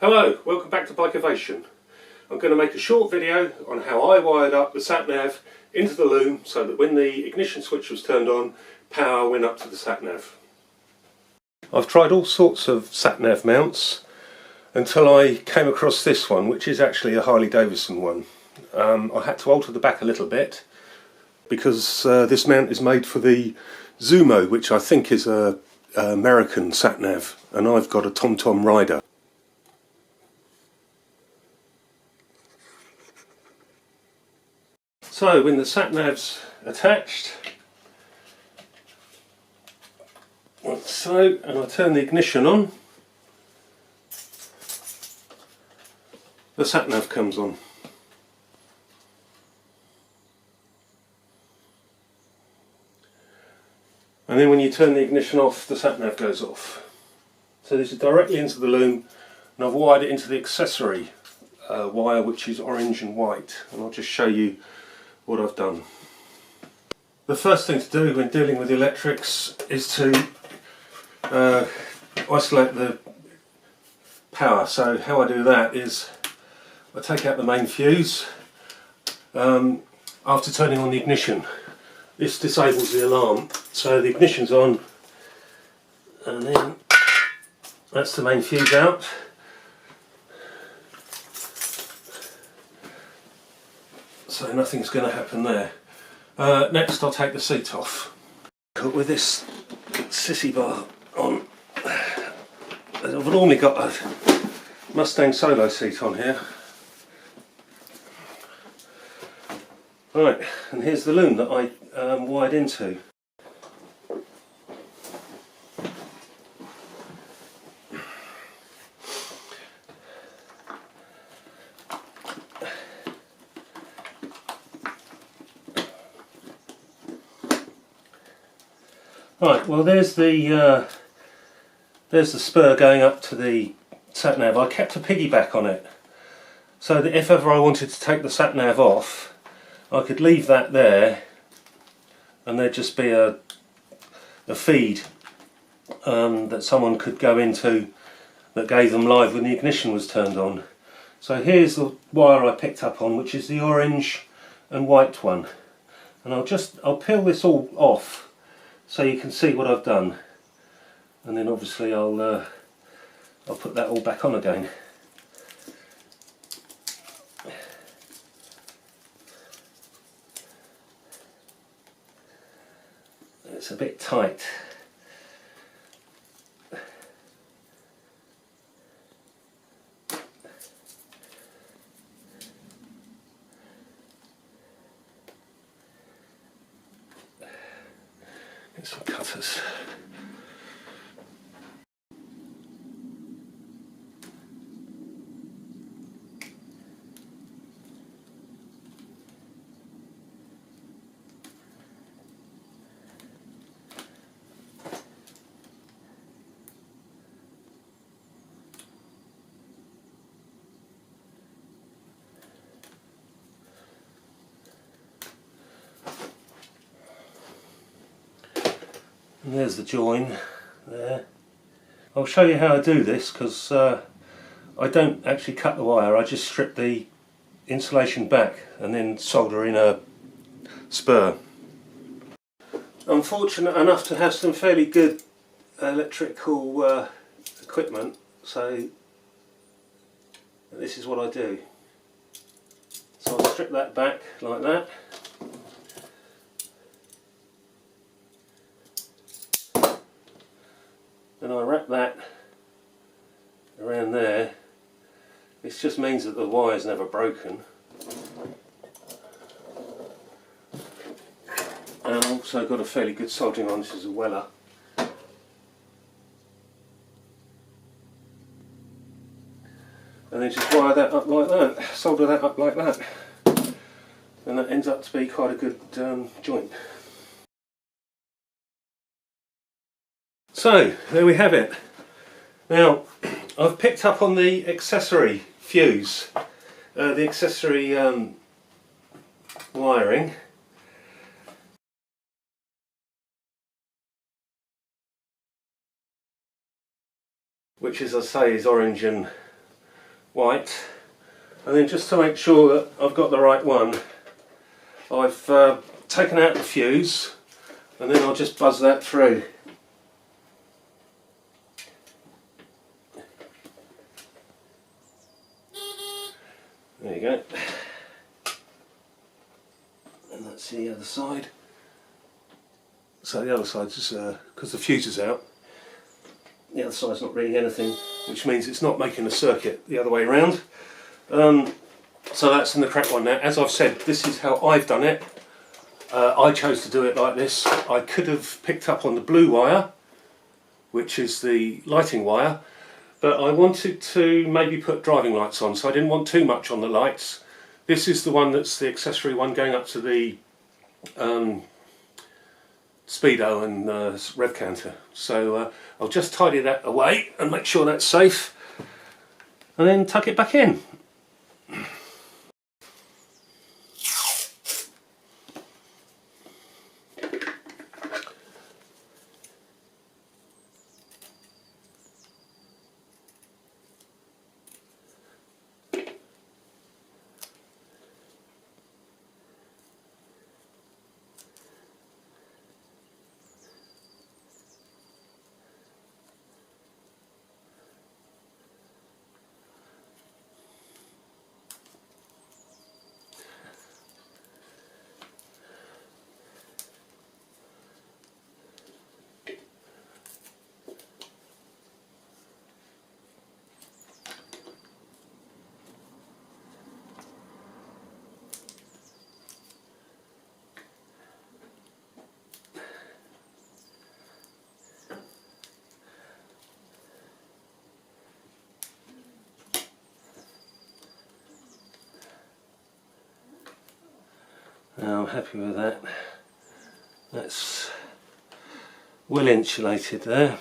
Hello, welcome back to Bikervation. I'm going to make a short video on how I wired up the sat-nav into the Loom so that when the ignition switch was turned on, power went up to the sat-nav. I've tried all sorts of sat-nav mounts until I came across this one, which is actually a Harley Davidson one. I had to alter the back a little bit because this mount is made for the Zumo, which I think is a American sat-nav, and I've got a TomTom Rider. So when the sat-nav's attached, like so, and I turn the ignition on, the sat-nav comes on. And then when you turn the ignition off, the sat-nav goes off. So this is directly into the Loom, and I've wired it into the accessory wire, which is orange and white, and I'll just show you what I've done. The first thing to do when dealing with the electrics is to isolate the power. So how I do that is I take out the main fuse after turning on the ignition. This disables the alarm, so the ignition's on, and then that's the main fuse out. So nothing's going to happen there. Next I'll take the seat off. With this sissy bar on, I've normally got a Mustang Solo seat on here. Right, and here's the Loom that I wired into. Right, well there's the spur going up to the sat-nav. I kept a piggyback on it so that if ever I wanted to take the sat-nav off, I could leave that there and there'd just be a feed that someone could go into that gave them live when the ignition was turned on. So here's the wire I picked up on, which is the orange and white one, and I'll peel this all off so you can see what I've done, and then obviously I'll put that all back on again. It's a bit tight. Get some cutters. And there's the join there. I'll show you how I do this because I don't actually cut the wire, I just strip the insulation back and then solder in a spur. I'm fortunate enough to have some fairly good electrical equipment, so this is what I do. So I'll strip that back like that. Then I wrap that around there. This just means that the wire's never broken. And I've also got a fairly good soldering on. This is a Weller. And then just wire that up like that, solder that up like that. And that ends up to be quite a good joint. So there we have it. Now I've picked up on the accessory fuse, the accessory wiring, which, as I say, is orange and white, and then just to make sure that I've got the right one, I've taken out the fuse, and then I'll just buzz that through. There you go. And that's the other side. So the other side's just because the fuse is out. The other side's not really anything, which means it's not making a circuit the other way around. So that's in the correct one now. As I've said, this is how I've done it. I chose to do it like this. I could have picked up on the blue wire, which is the lighting wire, but I wanted to maybe put driving lights on, so I didn't want too much on the lights. This is the one that's the accessory one going up to the speedo and rev counter. So I'll just tidy that away and make sure that's safe, and then tuck it back in. Now I'm happy with that. That's well insulated there.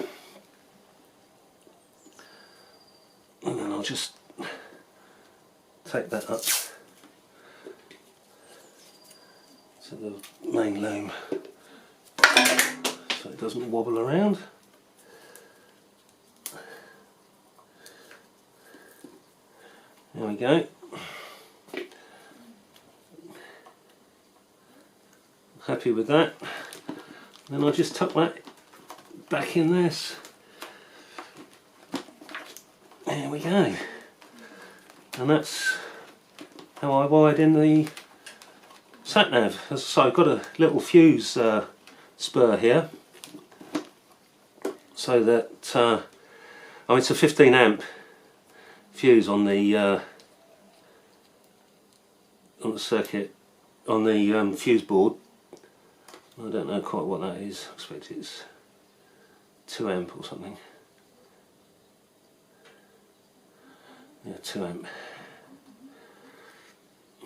And then I'll just take that up to the main loom so it doesn't wobble around. There we go. Happy with that. Then I'll just tuck that back in this. There we go. And that's how I wired in the sat nav. So I've got a little fuse spur here, so that oh, it's a 15 amp fuse on the circuit, on the fuse board. I don't know quite what that is. I expect it's 2 amp or something. Yeah, 2 amp.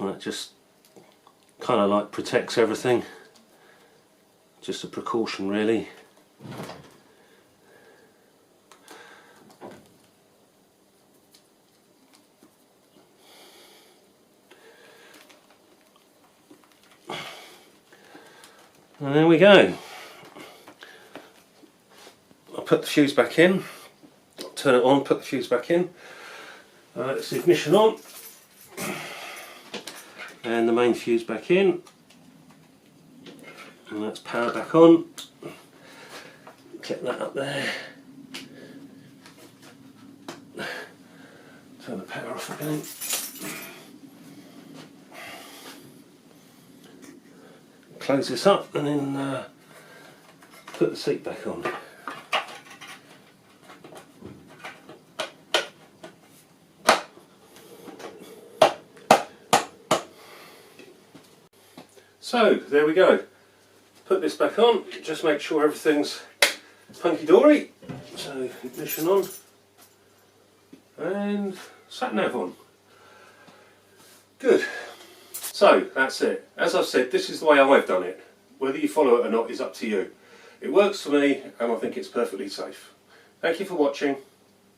And that just kind of like protects everything. Just a precaution, really. And there we go. I'll put the fuse back in, turn it on, put the fuse back in. It's the ignition on, and the main fuse back in, and that's power back on. Clip that up there. Turn the power off again. Close this up and then put the seat back on. So there we go. Put this back on, just make sure everything's hunky-dory. So ignition on and sat nav on. Good. So that's it. As I've said, this is the way I've done it. Whether you follow it or not is up to you. It works for me and I think it's perfectly safe. Thank you for watching.